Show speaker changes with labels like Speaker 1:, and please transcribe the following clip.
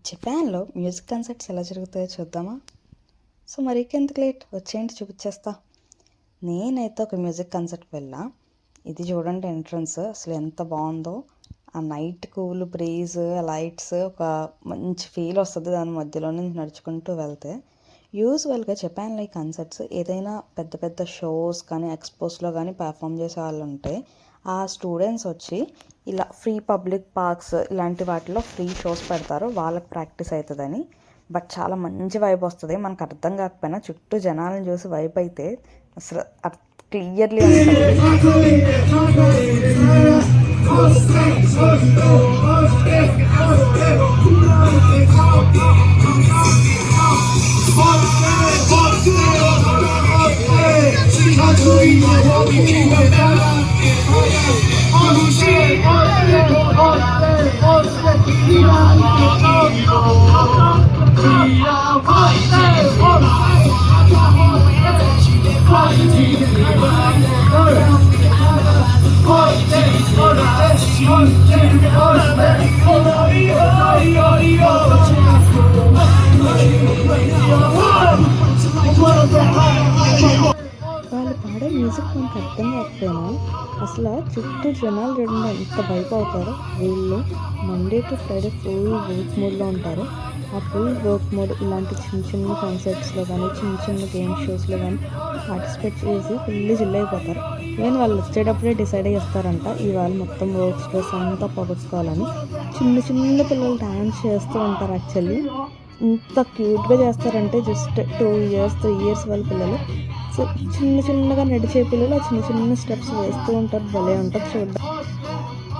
Speaker 1: జపాన్లో music concerts ఎలా జరుగుతాయో చూద్దామా? సో మరికెందుకు లేట్, వచ్చేయండి చూపించేస్తా. నేనైతే ఒక మ్యూజిక్ కన్సర్ట్కి వెళ్ళా. ఇది చూడండి ఎంట్రన్స్, అసలు ఎంత బాగుందో. ఆ నైట్ కూల్ బ్రీజ్, లైట్స్, ఒక మంచి ఫీల్ వస్తుంది దాని మధ్యలో నుంచి నడుచుకుంటూ వెళ్తే. యూజువల్గా జపాన్లో ఈ కన్సర్ట్స్ ఏదైనా పెద్ద పెద్ద షోస్ కానీ ఎక్స్పోస్లో కానీ పర్ఫామ్ చేసే వాళ్ళు ఉంటే ఆ స్టూడెంట్స్ వచ్చి ఇలా ఫ్రీ పబ్లిక్ పార్క్స్ ఇలాంటి వాటిలో ఫ్రీ షోస్ పెడతారు, వాళ్ళకి ప్రాక్టీస్ అవుతుందని. బట్ చాలా మంచి వైబ్ వస్తుంది. మనకు అర్థం కాకపోయినా చుట్టూ జనాలను చూసి వైబ్ అయితే అసలు క్లియర్లీ వాళ్ళు పాడే మ్యూజిక్ మనకు అర్థం కాకపోయినా అసలు చుట్టూ జనాలు చూడండి ఎంత వైప్ అవుతారో. వీళ్ళు Monday to Friday full work మోడ్లో ఉంటారు. ఆ ఫుల్ వర్క్ మోడ్ ఇలాంటి చిన్న చిన్న కాన్సర్ట్స్లో కానీ చిన్న చిన్న గేమ్ షోస్లో కానీ పార్టిసిపేట్ చేసి ఫుల్ జిల్ అయిపోతారు. ఈవెన్ వాళ్ళు వచ్చేటప్పుడే డిసైడ్ చేస్తారంట ఇవాళ మొత్తం వర్క్ స్ట్రెస్ అంతా పోగొట్టుకోవాలని. చిన్న చిన్న పిల్లలు డ్యాన్స్ చేస్తూ ఉంటారు. యాక్చువల్లీ ఇంత క్యూట్గా చేస్తారంటే జస్ట్ 2 years 3 years వాళ్ళ పిల్లలు. సో చిన్న చిన్నగా నడిచే పిల్లలు చిన్న చిన్న స్టెప్స్ వేస్తూ ఉంటారు. భలే ఉంటుంది చూద్దాం.